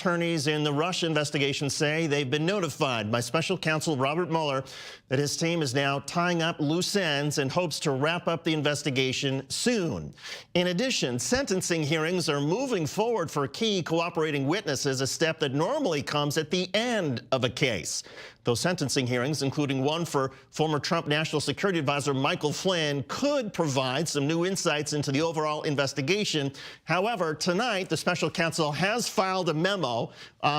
attorneys in the Russia investigation say they've been notified by special counsel Robert Mueller that his team is now tying up loose ends and hopes to wrap up the investigation soon. In addition, sentencing hearings are moving forward for key cooperating witnesses, a step that normally comes at the end of a case. Those sentencing hearings, including one for former Trump National Security Advisor Michael Flynn, could provide some new insights into the overall investigation. However, tonight, the special counsel has filed a memo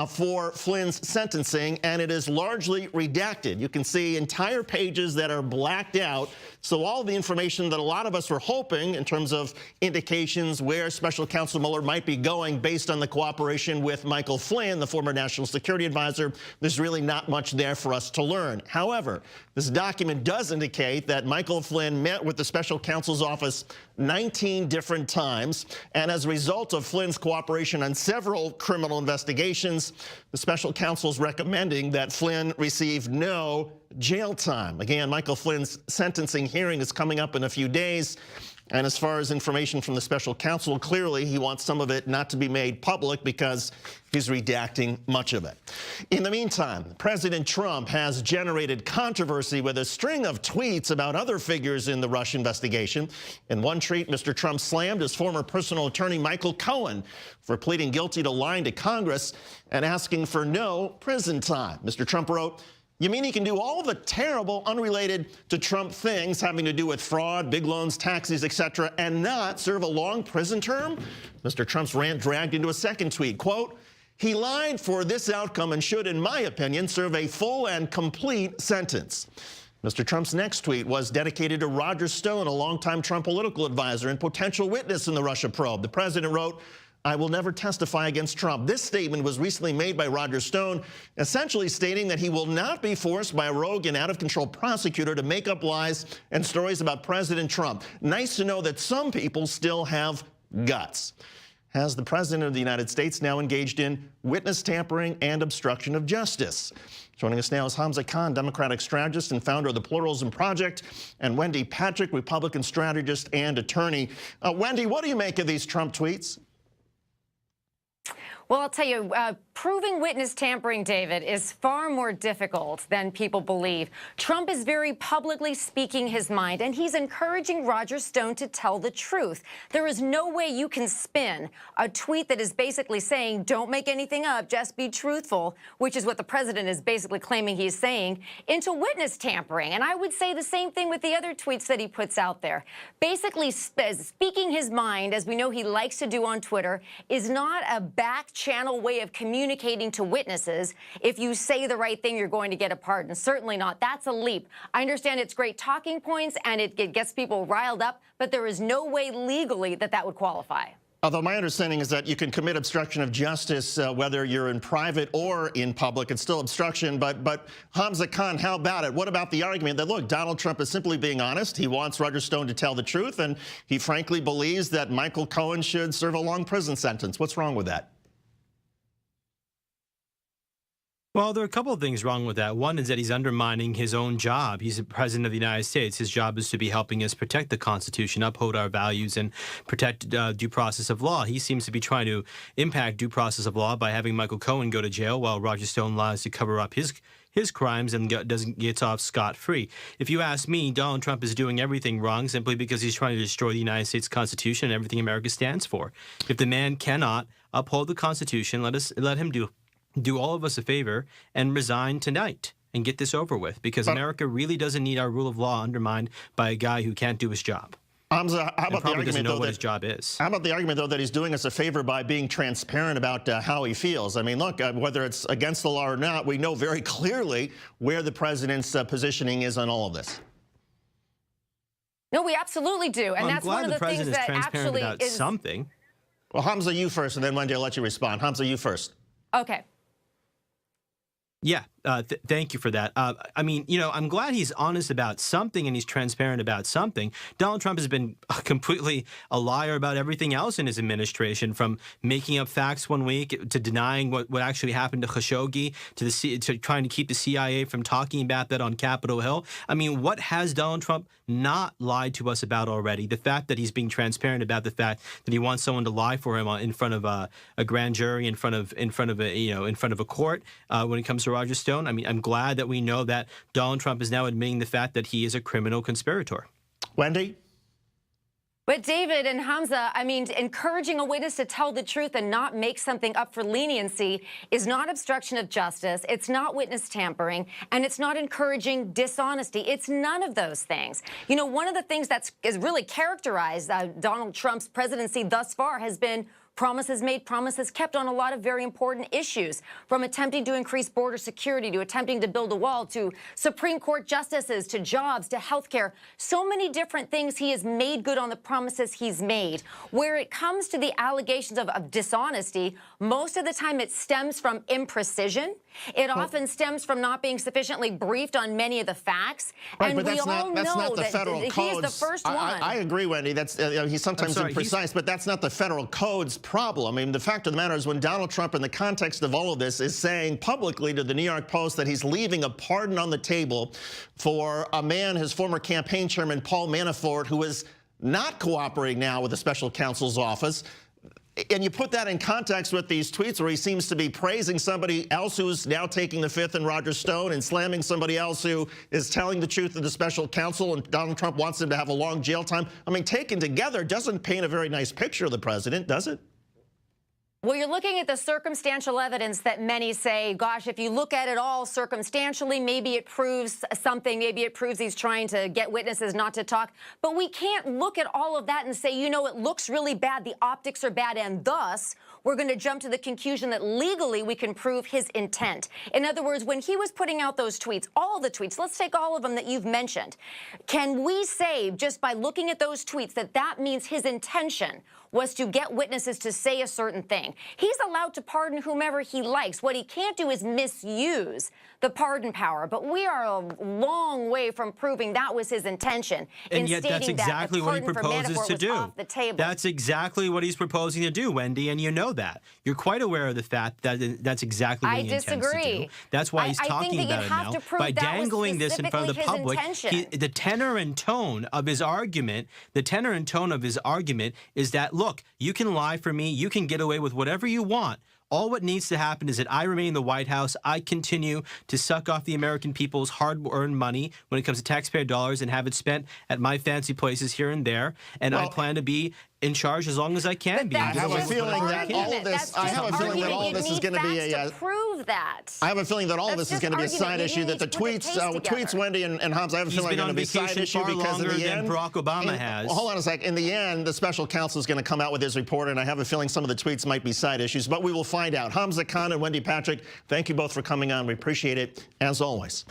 for Flynn's sentencing, and it is largely redacted. You can see entire pages that are blacked out. So all the information that a lot of us were hoping in terms of indications where special counsel Mueller might be going based on the cooperation with Michael Flynn, the former National Security Advisor, there's really not much there for us to learn. However, this document does indicate that Michael Flynn met with the special counsel's office 19 different times, and as a result of Flynn's cooperation on several criminal investigations, the special counsel is recommending that Flynn receive no jail time. Again, Michael Flynn's sentencing hearing is coming up in a few days. And as far as information from the special counsel, clearly he wants some of it not to be made public because he's redacting much of it. In the meantime, President Trump has generated controversy with a string of tweets about other figures in the Russia investigation. In one tweet, Mr. Trump slammed his former personal attorney Michael Cohen for pleading guilty to lying to Congress and asking for no prison time. Mr. Trump wrote, "You mean he can do all the terrible, unrelated to Trump things having to do with fraud, big loans, taxes, etc., and not serve a long prison term?" Mr. Trump's rant dragged into a second tweet, quote, "He lied for this outcome and should, in my opinion, serve a full and complete sentence." Mr. Trump's next tweet was dedicated to Roger Stone, a longtime Trump political advisor and potential witness in the Russia probe. The president wrote, "I will never testify against Trump." This statement was recently made by Roger Stone, essentially stating that he will not be forced by a rogue and out-of-control prosecutor to make up lies and stories about President Trump. Nice to know that some people still have guts. Has the President of the United States now engaged in witness tampering and obstruction of justice? Joining us now is Hamza, Democratic strategist and founder of the Pluralism Project, and Wendy Patrick, Republican strategist and attorney. Wendy, what do you make of these Trump tweets? Well, I'll tell you, proving witness tampering, David, is far more difficult than people believe. Trump is very publicly speaking his mind, and he's encouraging Roger Stone to tell the truth. There is no way you can spin a tweet that is basically saying, don't make anything up, just be truthful, which is what the president is basically claiming he's saying, into witness tampering. And I would say the same thing with the other tweets that he puts out there. Basically, speaking his mind, as we know he likes to do on Twitter, is not a back channel way of communicating to witnesses. If you say the right thing, you're going to get a pardon. Certainly not. That's a leap. I understand it's great talking points and it gets people riled up, but there is no way legally that that would qualify. Although my understanding is that you can commit obstruction of justice whether you're in private or in public. It's still obstruction. But Hamza Khan, how about it? What about the argument that, look, Donald Trump is simply being honest. He wants Roger Stone to tell the truth, and he frankly believes that Michael Cohen should serve a long prison sentence. What's wrong with that? Well, there are a couple of things wrong with that. One is that he's undermining his own job. He's the president of the United States. His job is to be helping us protect the Constitution, uphold our values, and protect due process of law. He seems to be trying to impact due process of law by having Michael Cohen go to jail while Roger Stone lies to cover up his crimes and gets off scot-free. If you ask me, Donald Trump is doing everything wrong simply because he's trying to destroy the United States Constitution and everything America stands for. If the man cannot uphold the Constitution, let him do all of us a favor and resign tonight and get this over with, because America really doesn't need our rule of law undermined by a guy who can't do his job. Hamza, how about the argument, though, what his job is? How about the argument, though, that he's doing us a favor by being transparent about how he feels? I mean, look, whether it's against the law or not, we know very clearly where the president's positioning is on all of this. No, we absolutely do, and that's one of the things that actually is something. Well, Hamza, you first, and then Wendy, I'll let you respond. Hamza, you first. Okay. Yeah, Thank you for that. I mean, you know, I'm glad he's honest about something and he's transparent about something. Donald Trump has been completely a liar about everything else in his administration, from making up facts one week to denying what actually happened to Khashoggi, to trying to keep the CIA from talking about that on Capitol Hill. I mean, what has Donald Trump not lied to us about already? The fact that he's being transparent about the fact that he wants someone to lie for him in front of a grand jury, in front of a court when it comes to Roger Stone. I mean, I'm glad that we know that Donald Trump is now admitting the fact that he is a criminal conspirator. Wendy? But David and Hamza, I mean, encouraging a witness to tell the truth and not make something up for leniency is not obstruction of justice. It's not witness tampering, and it's not encouraging dishonesty. It's none of those things. You know, one of the things that's really characterized Donald Trump's presidency thus far has been promises made, promises kept on a lot of very important issues, from attempting to increase border security, to attempting to build a wall, to Supreme Court justices, to jobs, to health care. So many different things he has made good on the promises he's made. Where it comes to the allegations of dishonesty, most of the time it stems from imprecision. It often stems from not being sufficiently briefed on many of the facts. Right, and but we all know that that he is the first one. I agree, Wendy. That's he's sometimes imprecise, but that's not the federal code's problem. I mean, the fact of the matter is, when Donald Trump, in the context of all of this, is saying publicly to the New York Post that he's leaving a pardon on the table for a man, his former campaign chairman, Paul Manafort, who is not cooperating now with the special counsel's office, and you put that in context with these tweets where he seems to be praising somebody else who's now taking the fifth in Roger Stone and slamming somebody else who is telling the truth to the special counsel, and Donald Trump wants him to have a long jail time. I mean, taken together doesn't paint a very nice picture of the president, does it? Well, you're looking at the circumstantial evidence that many say, gosh, if you look at it all circumstantially, maybe it proves something. Maybe it proves he's trying to get witnesses not to talk. But we can't look at all of that and say, you know, it looks really bad. The optics are bad. And thus, we're going to jump to the conclusion that legally we can prove his intent. In other words, when he was putting out those tweets, all the tweets, let's take all of them that you've mentioned. Can we say, just by looking at those tweets, that that means his intention was to get witnesses to say a certain thing? He's allowed to pardon whomever he likes. What he can't do is misuse the pardon power. But we are a long way from proving that was his intention. And yet that's exactly what he proposes to do. That's exactly what he's proposing to do, Wendy, and you know that. You're quite aware of the fact that that's exactly what he intends to do. That's why he's talking about it now. By dangling this in front of the public, the tenor and tone of his argument, is that, look, you can lie for me, you can get away with whatever you want. All what needs to happen is that I remain in the White House. I continue to suck off the American people's hard-earned money when it comes to taxpayer dollars and have it spent at my fancy places here and there. And I plan to be in charge as long as I can be. I have a feeling that all of this. I have a feeling that all of this is going to be a. Prove that. I have a feeling that all of this is going to be a side issue. That the tweets, Wendy and Hamza, I have a feeling are going to be a side issue because in the end, Barack Obama has. Hold on a sec. In the end, the special counsel is going to come out with his report, and I have a feeling some of the tweets might be side issues, but we will find out. Hamza Khan and Wendy Patrick, thank you both for coming on. We appreciate it as always.